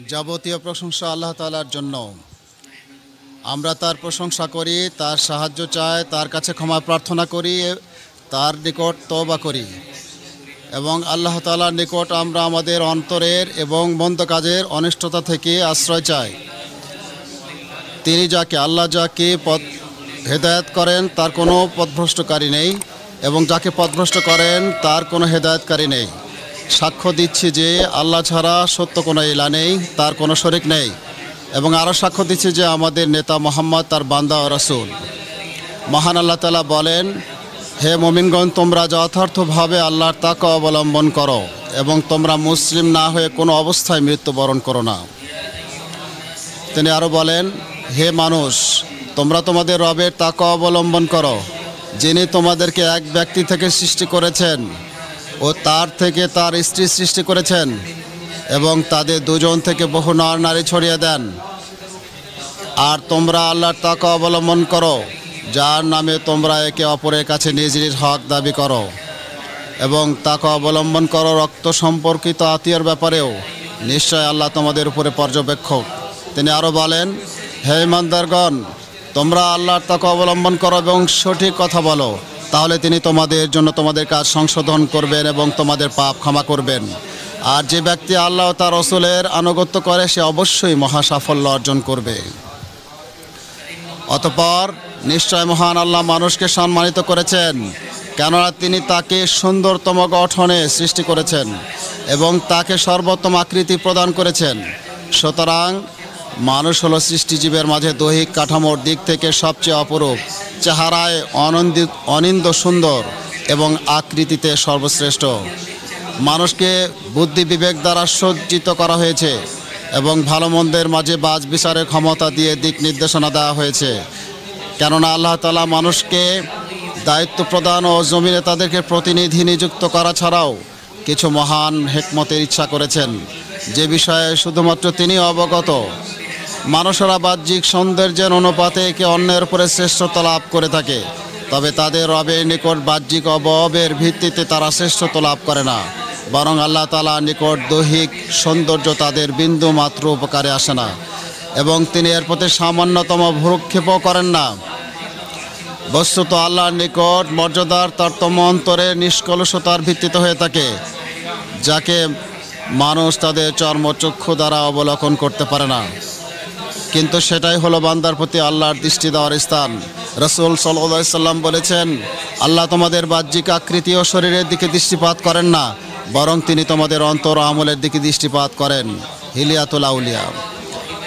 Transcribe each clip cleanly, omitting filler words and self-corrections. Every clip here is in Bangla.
যাবতীয় প্রশংসা আল্লাহ তাআলার জন্য। আমরা তার প্রশংসা করি, তার সাহায্য চাই, তার কাছে ক্ষমা প্রার্থনা করি, তার নিকট তওবা করি এবং আল্লাহ তাআলার নিকট আমরা আমাদের অন্তরের এবং মন্দ কাজের অনিষ্টতা থেকে আশ্রয় চাই। তিনি আল্লাহ যাকে হেদায়েত করেন তার কোনো পথভ্রষ্টকারী নেই এবং যাকে পথভ্রষ্ট করেন তার কোনো হেদায়েতকারী নেই। সাক্ষ্য দিচ্ছি যে আল্লাহ ছাড়া সত্য কোনো ইলাহ নেই, তার কোনো শরিক নেই, এবং আরও সাক্ষ্য দিচ্ছি যে আমাদের নেতা মুহাম্মদ তার বান্দা ও রাসূল। মহান আল্লাহ তাআলা বলেন, হে মুমিনগণ, তোমরা যথার্থভাবে আল্লাহর তাকওয়া অবলম্বন করো এবং তোমরা মুসলিম না হয়ে কোনো অবস্থায় মৃত্যুবরণ করো না। তিনি আরও বলেন, হে মানুষ, তোমরা তোমাদের রবের তাকওয়া অবলম্বন করো, যিনি তোমাদেরকে এক ব্যক্তি থেকে সৃষ্টি করেছেন ও তার থেকে তার স্ত্রী সৃষ্টি করেছেন এবং তাদের দুজন থেকে বহু নর নারী ছড়িয়ে দেন। আর তোমরা আল্লাহর তাকওয়া অবলম্বন করো, যার নামে তোমরা একে অপরের কাছে নিজ নিজ হক দাবি করো, এবং তাকওয়া অবলম্বন করো রক্ত সম্পর্কিত আত্মীয়র ব্যাপারেও। নিশ্চয় আল্লাহ তোমাদের উপরে পর্যবেক্ষক। তিনি আরও বলেন, হে ইমানদারগণ, তোমরা আল্লাহর তাকওয়া অবলম্বন করো এবং সঠিক কথা বলো, তাহলে তিনি তোমাদের জন্য তোমাদের কাজ সংশোধন করবেন এবং তোমাদের পাপ ক্ষমা করবেন। আর যে ব্যক্তি আল্লাহ ও তার রাসূলের আনুগত্য করে সে অবশ্যই মহা সাফল্য অর্জন করবে। অতঃপর নিশ্চয় মহান আল্লাহ মানুষকে সম্মানিত করেছেন, কেননা তিনি তাকে সুন্দরতম গঠনে সৃষ্টি করেছেন এবং তাকে সর্বোত্তম আকৃতি প্রদান করেছেন। সুতরাং মানুষ হলো সৃষ্টিজীবের মাঝে দৈহিক কাঠামোর দিক থেকে সবচেয়ে অপরূপ, চেহারায় অনিন্দ সুন্দর এবং আকৃতিতে সর্বশ্রেষ্ঠ। মানুষকে বুদ্ধি বিবেক দ্বারা সজ্জিত করা হয়েছে এবং ভালো মন্দের মাঝে বাছ বিচারের ক্ষমতা দিয়ে দিক নির্দেশনা দেওয়া হয়েছে। কেননা আল্লাহ তাআলা মানুষকে দায়িত্ব প্রদান ও জমিনে তাদেরকে প্রতিনিধি নিযুক্ত করা ছাড়াও কিছু মহান হিকমতের ইচ্ছা করেছেন, যে বিষয়ে শুধুমাত্র তিনি অবগত। মানুষেরা বাহ্যিক সৌন্দর্যের অনুপাতে একে অন্যের উপরে শ্রেষ্ঠতা লাভ করে থাকে, তবে তাদের রবের নিকট বাহ্যিক অবয়বের ভিত্তিতে তারা শ্রেষ্ঠত্ব লাভ করে না, বরং আল্লাহ তাআলার নিকট দৈহিক সৌন্দর্য তাদের বিন্দু মাত্র উপকারে আসে না এবং তিনি এর প্রতি সামান্যতম ভ্রুক্ষেপও করেন না। বস্তুত আল্লাহর নিকট মর্যাদার তারতম্য অন্তরের নিষ্কলুষতার ভিত্তিতে হয়ে থাকে, যাকে মানুষ তাদের চর্মচক্ষু দ্বারা অবলোকন করতে পারে না, কিন্তু সেটাই হলো বান্দার প্রতি আল্লাহর দৃষ্টি দেওয়ার স্থান। রাসূল সাল্লাল্লাহু আলাইহি সাল্লাম বলেছেন, আল্লাহ তোমাদের বাহ্যিক আকৃতি ও শরীরের দিকে দৃষ্টিপাত করেন না, বরং তিনি তোমাদের অন্তর ও আমলের দিকে দৃষ্টিপাত করেন। হিলিয়াতুল আউলিয়া।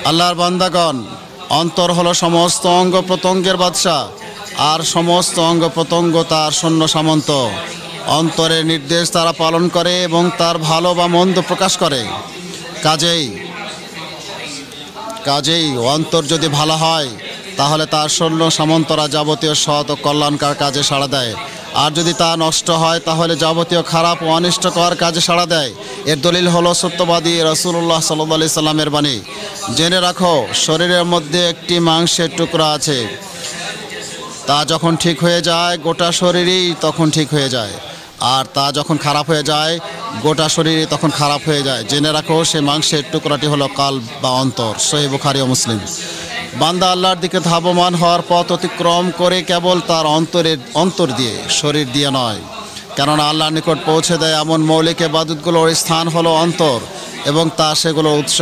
আল্লাহর বান্দাগণ, অন্তর হলো সমস্ত অঙ্গ প্রত্যঙ্গের বাদশা, আর সমস্ত অঙ্গ প্রত্যঙ্গ তার সৈন্য সামন্ত। অন্তরের নির্দেশ তারা পালন করে এবং তার ভালো বা মন্দ প্রকাশ করে। কাজেই অন্তর যদি ভালো হয় তাহলে তার সৈন্য সামন্তরা যাবতীয় সৎ ও কল্যাণকর কাজে সাড়া দেয়, আর যদি তা নষ্ট হয় তাহলে যাবতীয় খারাপ ও অনিষ্টকর কাজে সাড়া দেয়। এর দলিল হলো সত্যবাদী রাসূলুল্লাহ সাল্লাল্লাহু আলাইহি সাল্লামের বাণী, জেনে রাখো, শরীরের মধ্যে একটি মাংসের টুকরা আছে, তা যখন ঠিক হয়ে যায় গোটা শরীরই তখন ঠিক হয়ে যায়, আর তা যখন খারাপ হয়ে যায় গোটা শরীরই তখন খারাপ হয়ে যায়। জেনে রাখো, সে মাংসের টুকরাটি হলো কালব বা অন্তর। সহিহ বুখারী ও মুসলিম। বান্দা আল্লাহর দিকে ধাবমান হওয়ার পথ অতিক্রম করে কেবল তার অন্তর দিয়ে, শরীর দিয়ে নয়, কেননা আল্লাহর নিকট পৌঁছে দেয় এমন মৌলিক ইবাদতগুলোর স্থান হলো অন্তর এবং তা সেগুলোর উৎস।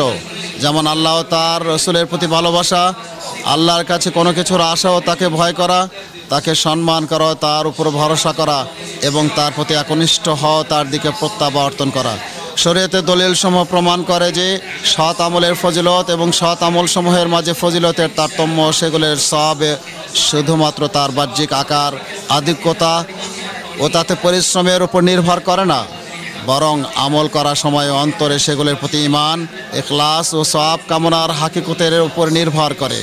যেমন আল্লাহ ও তার রাসূলের প্রতি ভালোবাসা, আল্লাহর কাছে কোনো কিছুর আশা ও তাকে ভয় করা, তাকে সম্মান করা, তার উপর ভরসা করা এবং তার প্রতি একনিষ্ঠ হওয়া, তার দিকে প্রত্যাবর্তন করা। শরীয়তের দলিলসমূহ প্রমাণ করে যে সৎ আমলের ফজিলত এবং সৎ আমলসমূহের মাঝে ফজিলতের তারতম্য সেগুলোর সওয়াবে শুধুমাত্র তার বাহ্যিক আকার, আধিক্যতা ও তাতে পরিশ্রমের উপর নির্ভর করে না, বরং আমল করার সময় অন্তরে সেগুলোর প্রতি ঈমান, ইখলাস ও সওয়াব কামনার হাকিকতের উপর নির্ভর করে।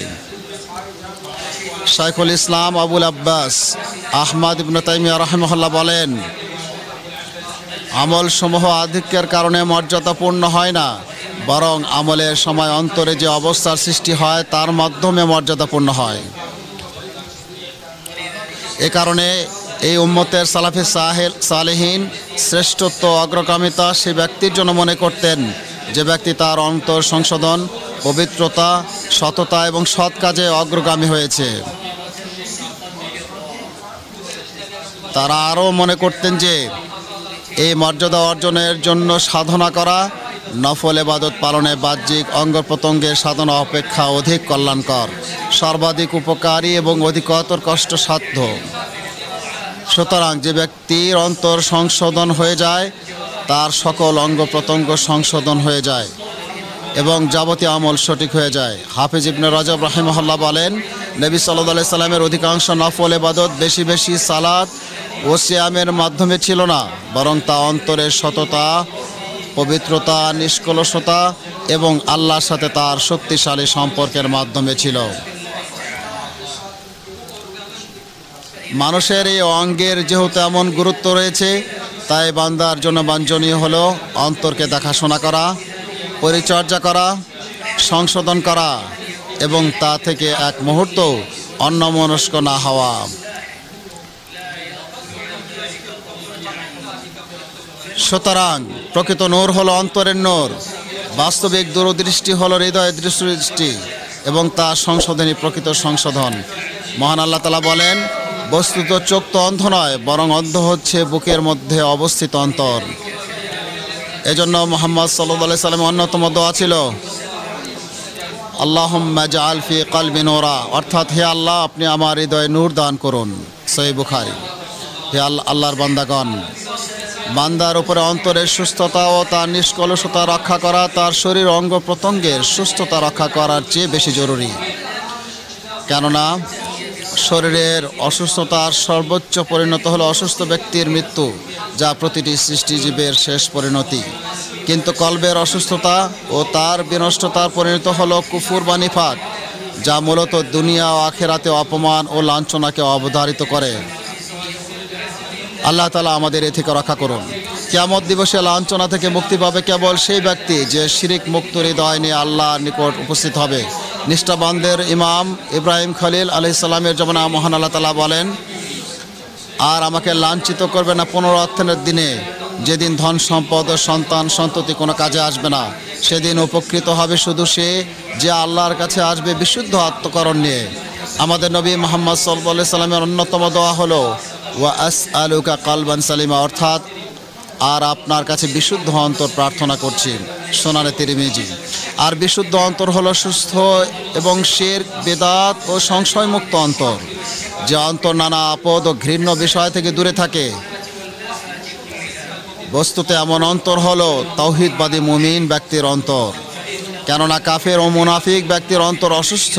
শাইখুল ইসলাম আবুল আব্বাস আহমদ ইবনে তাইমিয়া রাহিমাহুল্লাহ বলেন, আমল সমূহ আধিক্যের কারণে মর্যাদাপূর্ণ হয় না, বরং আমলের সময় অন্তরে যে অবস্থার সৃষ্টি হয় তার মাধ্যমে মর্যাদাপূর্ণ হয়। এ কারণে এই উম্মতের সালাফে সালেহীন শ্রেষ্ঠত্ব অগ্রগামিতা সে ব্যক্তির জন্য মনে করতেন যে ব্যক্তি তার অন্তর সংশোধন, পবিত্রতা, সততা এবং সৎ কাজে অগ্রগামী হয়েছে। তারা আরও মনে করতেন যে এই মর্যাদা অর্জনের জন্য সাধনা করা নফল ইবাদত পালনে বাহ্যিক অঙ্গ প্রত্যঙ্গের সাধনা অপেক্ষা অধিক কল্যাণকর, সর্বাধিক উপকারী এবং অধিকতর কষ্টসাধ্য। সুতরাং যে ব্যক্তির অন্তর সংশোধন হয়ে যায় তার সকল অঙ্গ প্রত্যঙ্গ সংশোধন হয়ে যায় এবং যাবতীয় আমল সঠিক হয়ে যায়। হাফিজ ইবনে রজব রাহিমাহুল্লাহ বলেন, নবী সাল্লাল্লাহু আলাইহি সাল্লামের অধিকাংশ নফল ইবাদত বেশি বেশি সালাত ও সিয়ামের মাধ্যমে ছিল না, বরং তা অন্তরের সততা, পবিত্রতা, নিষ্কলুষতা এবং আল্লাহর সাথে তার শক্তিশালী সম্পর্কের মাধ্যমে ছিল। মানুষের এই অঙ্গের যেহেতু এমন গুরুত্ব রয়েছে, তাই বান্দার জন্য বাঞ্ছনীয় হলো অন্তরকে দেখাশোনা করা, পরিচর্যা করা, সংশোধন করা এবং তা থেকে এক মুহূর্ত অন্যমনস্ক না হওয়া। সুতরাং প্রকৃত নূর হলো অন্তরের নূর, বাস্তবিক দূরদৃষ্টি হলো হৃদয়ের দৃষ্টি এবং তা সংশোধনী প্রকৃত সংশোধন। মহান আল্লাহ তাআলা বলেন, বস্তুত চোখ তো অন্ধ নয়, বরং অন্ধ হচ্ছে বুকের মধ্যে অবস্থিত অন্তর। এজন্য মুহাম্মদ সাল্লাল্লাহু আলাইহি সাল্লামের অন্যতম দোয়া ছিল আল্লাহুম্মা জাআল ফি কলবি নূরা, অর্থাৎ হে আল্লাহ আপনি আমার হৃদয়ে নূর দান করুন। সহিহ বুখারী। হে আল্লাহর বান্দাগণ, বান্দার উপরে অন্তরের সুস্থতা ও তার নিষ্কলুষতা রক্ষা করা তার শরীর অঙ্গ প্রত্যঙ্গের সুস্থতা রক্ষা করার চেয়ে বেশি জরুরি। কেননা শরীরের অসুস্থতার সর্বোচ্চ পরিণত হলো অসুস্থ ব্যক্তির মৃত্যু, যা প্রতিটি সৃষ্টিজীবের শেষ পরিণতি। কিন্তু কলবের অসুস্থতা ও তার বিনষ্টতার পরিণত হলো কুফর বা নিফাক, যা মূলত দুনিয়া ও আখিরাতে অপমান ও লাঞ্ছনাকে অবধারিত করে। আল্লাহ তাআলা আমাদের এ থেকে রক্ষা করুন। কিয়ামত দিবসে লাঞ্ছনা থেকে মুক্তি পাবে কেবল সেই ব্যক্তি যে শিরিক মুক্ত হৃদয় নিয়ে আল্লাহর নিকট উপস্থিত হবে। নিষ্ঠাবানদের ইমাম ইব্রাহিম খলিল আলাইহিস সালামের জমানা মহান আল্লাহ তাআলা বলেন, আর আমাকে লাঞ্ছিত করবে না পুনরুত্থানের দিনে, যেদিন ধন সম্পদ ও সন্তান সন্ততি কোনো কাজে আসবে না। সেদিন উপকৃত হবে শুধু সে যে আল্লাহর কাছে আসবে বিশুদ্ধ আত্মকরণ নিয়ে। আমাদের নবী মুহাম্মদ সাল্লাল্লাহু আলাইহি সাল্লামের অন্যতম দোয়া হলো ওয়া আসআলুকা কলবান সালিমা, অর্থাৎ আর আপনার কাছে বিশুদ্ধ অন্তর প্রার্থনা করছি। সুনানে তিরমিজি। আর বিশুদ্ধ অন্তর হলো সুস্থ এবং শিরক, বিদআত ও সংশয়মুক্ত অন্তর, যে অন্তর নানা আপদ ও ঘৃণ্য বিষয় থেকে দূরে থাকে। বস্তুতে এমন অন্তর হলো তাওহীদবাদী মুমিন ব্যক্তির অন্তর, কেননা কাফের ও মুনাফিক ব্যক্তির অন্তর অসুস্থ।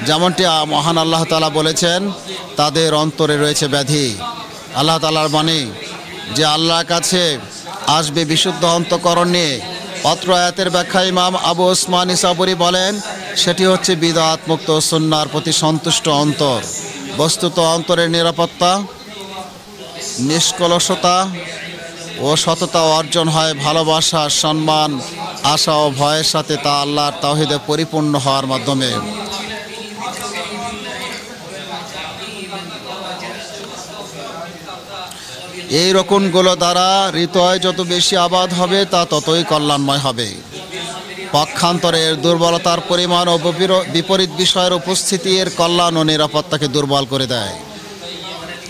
যেমনটি মহান আল্লাহ তাআলা বলেছেন, তাদের অন্তরে রয়েছে ব্যাধি। আল্লাহ তাআলার বাণী যে আল্লাহর কাছে আসবে বিশুদ্ধ অন্তঃকরণ নিয়ে। অত্র আয়াতের ব্যাখ্যা ইমাম আবু ওসমান ইসাবুরি বলেন, সেটি হচ্ছে বিদআত মুক্ত সুন্নাহর প্রতি সন্তুষ্ট অন্তর। বস্তুত অন্তরের নিরাপত্তা, নিষ্কলুষতা ও সততা অর্জন হয় ভালোবাসা, সম্মান, আশা ও ভয়ের সাথে, তা আল্লাহর তাওহীদে পরিপূর্ণ হওয়ার মাধ্যমে। এই রকমগুলো দ্বারা হৃদয় যত বেশি আবাদ হবে তা ততই কল্যাণময় হবে। পক্ষান্তরের দুর্বলতার পরিমাণ ও বিপরীত বিষয়ের উপস্থিতি এর কল্যাণ ও নিরাপত্তাকে দুর্বল করে দেয়।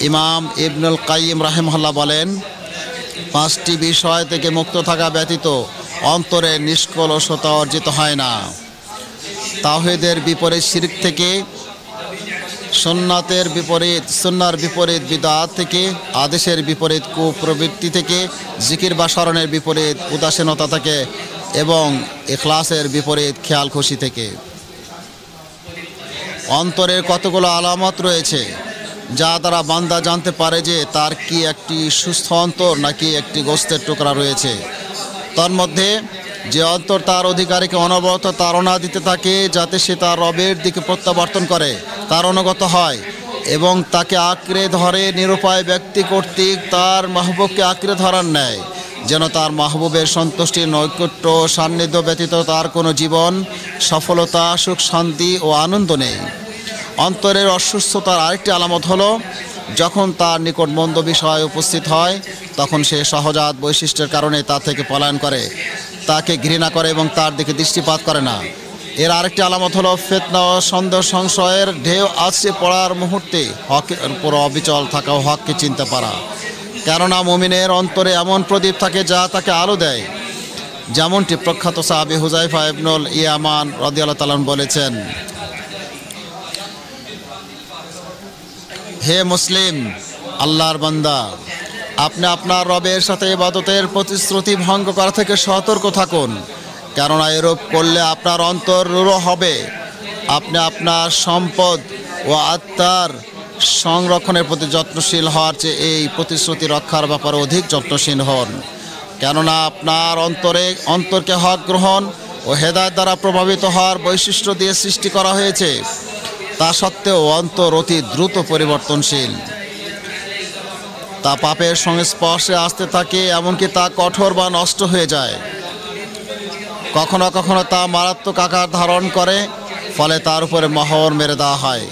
ইমাম ইবনুল কাইয়িম রাহিমাহুল্লাহ বলেন, 5টি বিষয় থেকে মুক্ত থাকা ব্যতীত অন্তরের নিষ্কলুষতা অর্জিত হয় না। তাওহীদের বিপরীত শিরক থেকে, সুন্নাহর বিপরীত বিদআত থেকে, আদেশের বিপরীত কুপ্রবৃত্তি থেকে, জিকির বা স্মরণের বিপরীত উদাসীনতা থেকে এবং ইখলাসের বিপরীত খেয়াল খুশি থেকে। অন্তরের কতগুলো আলামত রয়েছে যা দ্বারা বান্দা জানতে পারে যে তার কি একটি সুস্থ অন্তর নাকি একটি গোস্তের টুকরা রয়েছে। তন্মধ্যে যে অন্তর তার অধিকারীকে অনবরত তাড়না দিতে থাকে যাতে সে তার রবের দিকে প্রত্যাবর্তন করে, তার অনুগত হয় এবং তাকে আঁকড়ে ধরে, নিরুপায় ব্যক্তি কর্তৃক তার মাহবুবকে আঁকড়ে ধরার ন্যায়, যেন তার মাহবুবের সন্তুষ্টির নৈকট্য সান্নিধ্য ব্যতীত তার কোনো জীবন, সফলতা, সুখ, শান্তি ও আনন্দ নেই। অন্তরের অসুস্থতার আরেকটি আলামত হলো যখন তার নিকট মন্দ বিষয় উপস্থিত হয় তখন সে সহজাত বৈশিষ্ট্যের কারণে তা থেকে পলায়ন করে। তাকে ঘৃণা করে এবং তার দিকে দৃষ্টিপাত করে না। এর আরেকটি আলামত হলো ফিতনা ও সন্দেহ সংশয়ের ঢেউ আছড়ে পড়ার মুহূর্তে হকের উপর অবিচল থাকা ও হককে চিনতে পারা। কেননা মুমিনের অন্তরে এমন প্রদীপ থাকে যা তাকে আলো দেয়। যেমনটি প্রখ্যাত সাহাবী হুযায়ফা ইবনুল ইয়ামান রাদিয়াল্লাহু তাআলা বলেছেন, হে মুসলিম, আল্লাহর বান্দা, আপনি আপনার রবের সাথে ইবাদতের প্রতিশ্রুতি ভঙ্গ করা থেকে সতর্ক থাকুন। কেননা এরূপ করলে আপনার অন্তর রূঢ় হবে। আপনি আপনার সম্পদ ও আত্মার সংরক্ষণের প্রতি যত্নশীল হওয়ার চেয়ে এই প্রতিশ্রুতি রক্ষার ব্যাপারে অধিক যত্নশীল হন। কেননা আপনার অন্তরকে হক গ্রহণ ও হেদায়েত দ্বারা প্রভাবিত হওয়ার বৈশিষ্ট্য দিয়ে সৃষ্টি করা হয়েছে। তা সত্ত্বেও অন্তর অতি দ্রুত পরিবর্তনশীল। তা পাপের সংস্পর্শে আসতে থাকে, এমনকি তা কঠোর বা নষ্ট হয়ে যায়। কখনো কখনো তা মারাত্মক আকার ধারণ করে, ফলে তার উপরে মোহর মেরে দেওয়া হয়।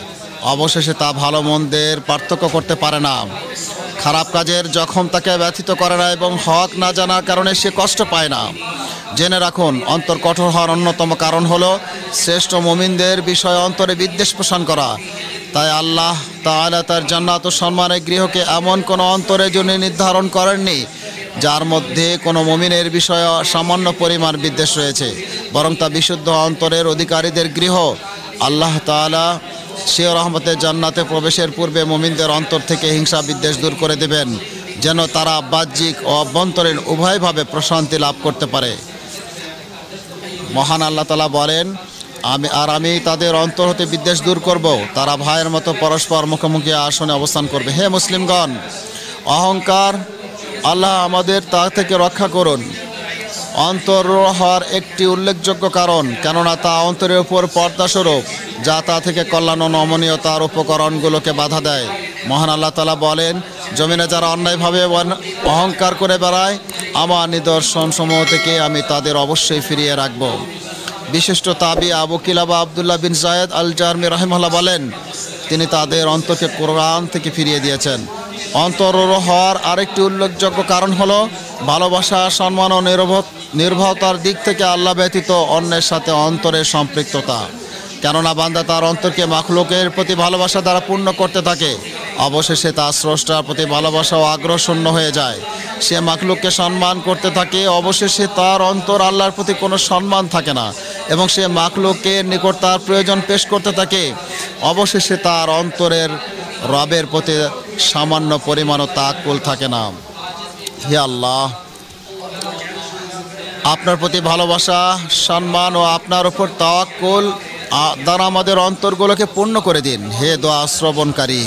অবশেষে তা ভালো মন্দের পার্থক্য করতে পারে না। খারাপ কাজের জখম তাকে ব্যথিত করে না এবং হক না জানার কারণে সে কষ্ট পায় না। জেনে রাখুন, অন্তর কঠোর হওয়ার অন্যতম কারণ হলো শ্রেষ্ঠ মুমিনদের বিষয়ে অন্তরে বিদ্বেষ পোষণ করা। তাই আল্লাহ তাআলা তার জান্নাত ও সম্মানের গৃহকে এমন কোনো অন্তরের জন্য নির্ধারণ করেননি যার মধ্যে কোনো মুমিনের বিষয়ে সামান্য পরিমাণ বিদ্বেষ রয়েছে, বরং তা বিশুদ্ধ অন্তরের অধিকারীদের গৃহ। আল্লাহ তাআলা সে রহমতের জান্নাতে প্রবেশের পূর্বে মুমিনদের অন্তর থেকে হিংসা বিদ্বেষ দূর করে দেবেন, যেন তারা বাহ্যিক ও অভ্যন্তরীণ উভয়ভাবে প্রশান্তি লাভ করতে পারে। মহান আল্লাহ তাআলা বলেন, আমি তাদের অন্তর হতে বিদ্বেষ দূর করব। তারা ভাইয়ের মতো পরস্পর মুখোমুখি আসনে অবস্থান করবে। হে মুসলিমগণ, অহংকার আল্লাহ আমাদের তা থেকে রক্ষা করুন। অন্তর হওয়ার একটি উল্লেখযোগ্য কারণ, কেননা তা অন্তরের উপর পর্দাস্বরূপ, যা তা থেকে কল্যাণ ও নমনীয়তার উপকরণগুলোকে বাধা দেয়। মহান আল্লাহ তাআলা বলেন, জমিনে যারা অন্যায়ভাবে অহংকার করে বেড়ায়, আমার নিদর্শন সমূহ থেকে আমি তাদের অবশ্যই ফিরিয়ে রাখব। বিশিষ্ট তাবি আবু কিলাবা আবদুল্লাহ বিন যায়েদ আল জারমি রাহিমাহুল্লাহ বলেন, তিনি তাদের অন্তরকে কোরআন থেকে ফিরিয়ে দিয়েছেন। অন্তর হওয়ার আরেকটি উল্লেখযোগ্য কারণ হলো ভালোবাসা, সম্মান ও নির্ভরতার দিক থেকে আল্লাহ ব্যতীত অন্যের সাথে অন্তরের সম্পৃক্ততা। কেননা বান্দা তার অন্তরকে মাখলুকের প্রতি ভালোবাসা দ্বারা পূর্ণ করতে থাকে, অবশেষে তার স্রষ্টার প্রতি ভালোবাসা ও আগ্রহ শূন্য হয়ে যায়। সে মাখলুককে সম্মান করতে থাকে, অবশেষে তার অন্তর আল্লাহর প্রতি কোনো সম্মান থাকে না এবং সে মাখলুকের নিকট তার প্রয়োজন পেশ করতে থাকে। অবশেষে তার অন্তরের রবের প্রতি সামান্য পরিমাণও তাকুল থাকে না। হে আল্লাহ, আপনার প্রতি ভালোবাসা, সম্মান ও আপনার উপর তাওয়াক্কুল দ্বারা আমাদের অন্তরগুলোকে পূর্ণ করে দিন। হে দোয়া শ্রবণকারী,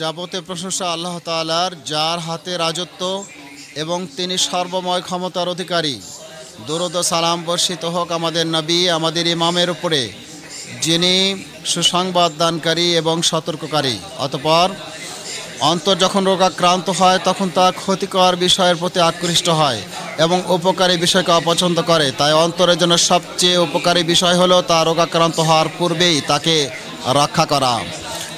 যাবতীয় প্রশংসা আল্লাহ তাআলার, যার হাতে রাজত্ব এবং তিনি সর্বময় ক্ষমতার অধিকারী। দরুদ ও সালাম বর্ষিত হোক আমাদের নবী, আমাদের ইমামের উপরে, যিনি সুসংবাদ দানকারী এবং সতর্ককারী। অতঃপর অন্তর যখন রোগাক্রান্ত হয় তখন তা ক্ষতিকর বিষয়ের প্রতি আকৃষ্ট হয় এবং উপকারী বিষয়কে অপছন্দ করে। তাই অন্তরের জন্য সবচেয়ে উপকারী বিষয় হলো তা রোগাক্রান্ত হওয়ার পূর্বেই তাকে রক্ষা করা।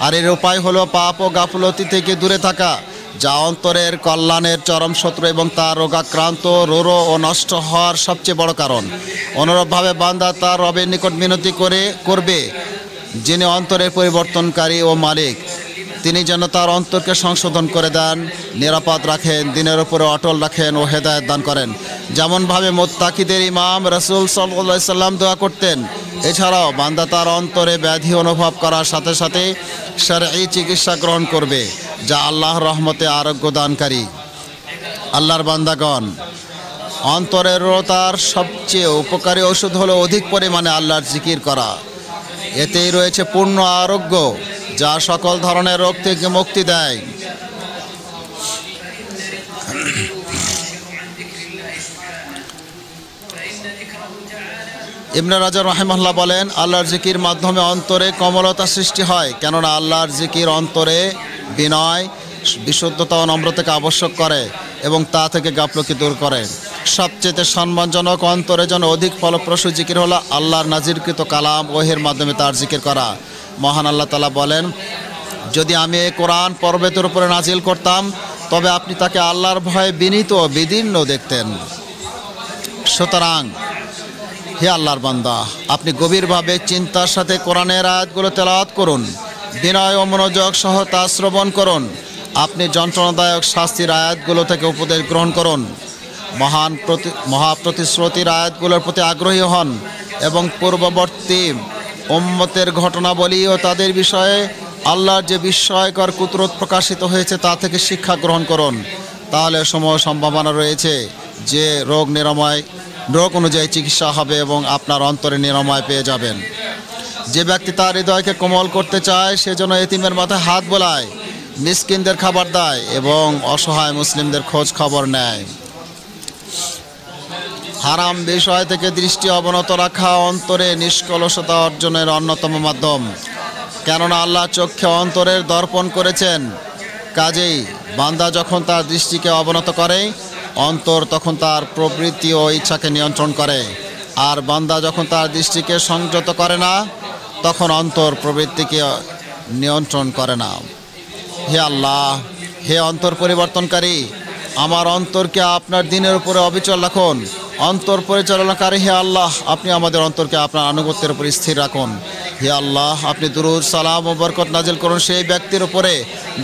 আর এর উপায় হলো পাপ ও গাফলতি থেকে দূরে থাকা, যা অন্তরের কল্যাণের চরম শত্রু এবং তার রোগাক্রান্ত, রূঢ় ও নষ্ট হওয়ার সবচেয়ে বড় কারণ। অনুরূপভাবে বান্দা তার রবের নিকট মিনতি করবে, যিনি অন্তরের পরিবর্তনকারী ও মালিক। তিনি যেন তার অন্তরকে সংশোধন করে দেন, নিরাপদ রাখেন, দিনের উপরে অটল রাখেন ও হেদায়েত দান করেন। যেমনভাবে মুত্তাকিদের ইমাম রাসূল সাল্লাল্লাহু আলাইহি সাল্লাম দোয়া করতেন। এছাড়াও বান্দা তার অন্তরে ব্যাধি অনুভব করার সাথে সাথে শরঈ চিকিৎসা গ্রহণ করবে, যা আল্লাহর রহমতে আরোগ্য দানকারী। আল্লাহর বান্দাগণ, অন্তরের রোগতার সবচেয়ে উপকারী ওষুধ হলো অধিক পরিমাণে আল্লাহর জিকির করা। এতেই রয়েছে পূর্ণ আরোগ্য, যা সকল ধরনের রোগ থেকে মুক্তি দেয়। ইবনে রাজব রাহিমাহুল্লাহ বলেন, আল্লাহর জিকির মাধ্যমে অন্তরে কোমলতা সৃষ্টি হয়, কেননা আল্লাহর জিকির অন্তরে বিনয়, বিশুদ্ধতা ও নম্রতাকে আবশ্যক করে এবং তা থেকে গাফলতি দূর করে। সবচেয়ে সম্মানজনক অন্তরের জন্য অধিক ফলপ্রসূ জিকির হলো আল্লাহর নাজিরকৃত কালাম ওহির মাধ্যমে তার জিকির করা। মহান আল্লাহ তাআলা বলেন, যদি আমি এই কোরআন পর্বতের উপরে নাজিল করতাম তবে আপনি তাকে আল্লাহর ভয়ে বিনীত ও বিদীর্ণ দেখতেন। সুতরাং হে আল্লাহর বান্দা, আপনি গভীরভাবে চিন্তার সাথে কোরআনের আয়াতগুলো তেলাওয়াত করুন, বিনয় ও মনোযোগ সহ তা শ্রবণ করুন। আপনি যন্ত্রণাদায়ক শাস্তির আয়াতগুলো থেকে উপদেশ গ্রহণ করুন, মহাপ্রতিশ্রুতির আয়াতগুলোর প্রতি আগ্রহী হন এবং পূর্ববর্তী উম্মতের ঘটনাবলী ও তাদের বিষয়ে আল্লাহর যে বিস্ময়কর কুদরত প্রকাশিত হয়েছে তা থেকে শিক্ষা গ্রহণ করুন। তাহলে সম্ভাবনা রয়েছে যে রোগ অনুযায়ী চিকিৎসা হবে এবং আপনার অন্তরে নিরাময় পেয়ে যাবেন। যে ব্যক্তি তার হৃদয়কে কোমল করতে চায় সে যেন এতিমের মাথায় হাত বোলায়, মিসকিনদের খাবার দেয় এবং অসহায় মুসলিমদের খোঁজ খবর নেয়। হারাম বিষয় থেকে দৃষ্টি অবনত রাখা অন্তরে নিষ্কলুষতা অর্জনের অন্যতম মাধ্যম, কেননা আল্লাহ চক্ষে অন্তরের দর্পণ করেছেন। কাজেই বান্দা যখন তার দৃষ্টিকে অবনত করে, অন্তর তখন তার প্রবৃত্তি ও ইচ্ছাকে নিয়ন্ত্রণ করে, আর বান্দা যখন তার দৃষ্টিকে সংযত করে না তখন অন্তর প্রবৃত্তিকে নিয়ন্ত্রণ করে না। হে আল্লাহ, হে অন্তর পরিবর্তনকারী, আমার অন্তরকে আপনার দিনের উপরে অবিচল রাখুন। অন্তর পরিচালনাকারী হে আল্লাহ, আপনি আমাদের অন্তরকে আপনার আনুগত্যের উপর স্থির রাখুন। হে আল্লাহ, আপনি দুরূদ সালাম ও বরকত নাজিল করুন সেই ব্যক্তির উপরে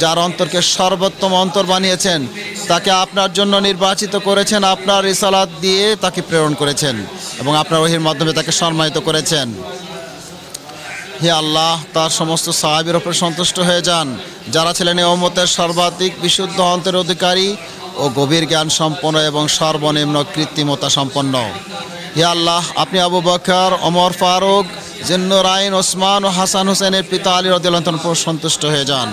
যার অন্তরকে সর্বোত্তম অন্তর বানিয়েছেন, তাকে আপনার জন্য নির্বাচিত করেছেন, আপনার রিসালাত দিয়ে তাকে প্রেরণ করেছেন এবং আপনার ওহীর মাধ্যমে তাকে সম্মানিত করেছেন। হে আল্লাহ, তার সমস্ত সাহাবীর উপর সন্তুষ্ট হয়ে যান যারা ছিলেন এই উম্মতের সর্বাধিক বিশুদ্ধ অন্তরের অধিকারী ও গভীর জ্ঞান সম্পন্ন এবং সর্বনিম্ন কৃত্রিমতা সম্পন্ন। হে আল্লাহ, আপনি আবু বকর, ওমর ফারুক, জিন্নুরাইন, ওসমান ও হাসান হোসেনের পিতা আলী রাদিয়াল্লাহু আনহুর উপর সন্তুষ্ট হয়ে যান।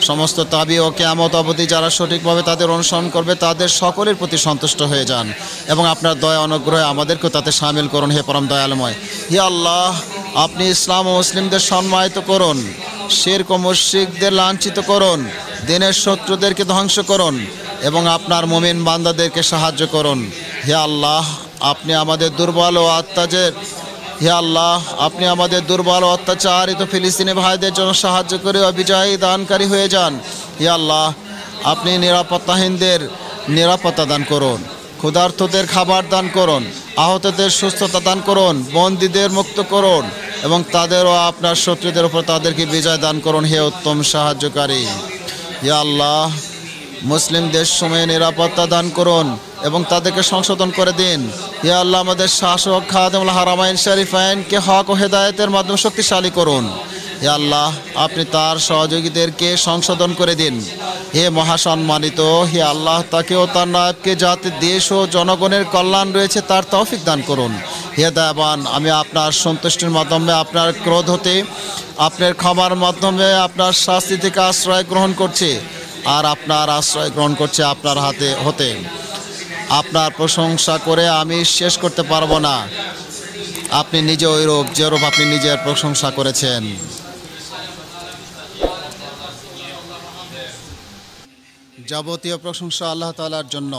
সমস্ত তাবি ও কিয়ামত অবধি যারা সঠিকভাবে তাদের অনুসরণ করবে তাদের সকলের প্রতি সন্তুষ্ট হয়ে যান এবং আপনার দয়া অনুগ্রহে আমাদেরকেও তাতে সামিল করুন। হে পরম দয়ালুময়, হে আল্লাহ, আপনি ইসলাম ও মুসলিমদের সম্মানিত করুন, শিরক ও মুশরিকদের লাঞ্ছিত করুন, দিনের শত্রুদেরকে ধ্বংস করুন এবং আপনার মুমিন বান্দাদেরকে সাহায্য করুন। হে আল্লাহ, আপনি আমাদের দুর্বল ও অত্যাচারিত ফিলিস্তিনি ভাইদের জন্য সাহায্য করে অবিজয়ী দানকারী হয়ে যান। হে আল্লাহ, আপনি নিরাপত্তাহীনদের নিরাপত্তা দান করুন, ক্ষুধার্তদের খাবার দান করুন, আহতদের সুস্থতা দান করুন, বন্দীদের মুক্ত করুন এবং তাদেরও আপনার শত্রুদের উপর তাদেরকে বিজয় দান করুন। হে উত্তম সাহায্যকারী, হে আল্লাহ, মুসলিম দেশসমূহে নিরাপত্তা দান করুন এবং তাদেরকে সংশোধন করে দিন। হে আল্লাহ, আমাদের শাসক খাদেমুল হারামাইন শরীফাইনকে হক ও হেদায়েতের মাধ্যমে শক্তিশালী করুন। হে আল্লাহ, আপনি তার সহযোগীদেরকে সংশোধন করে দিন। হে মহাসম্মানিত, হে আল্লাহ, তাকে ও তার নায়েবকে যাতে দেশ ও জনগণের কল্যাণ রয়েছে তার তৌফিক দান করুন। হে দয়াবান, আমি আপনার সন্তুষ্টির মাধ্যমে আপনার ক্রোধ হতে, আপনার ক্ষমার মাধ্যমে আপনার শাস্তি থেকে আশ্রয় গ্রহণ করছি, আর আপনার আশ্রয় গ্রহণ করছে আপনার হতে। আপনার প্রশংসা করে আমি শেষ করতে পারবো না। আপনি নিজে ওইরূপ যেরূপ আপনি নিজের প্রশংসা করেছেন। যাবতীয় প্রশংসা আল্লাহ তাআলার জন্য।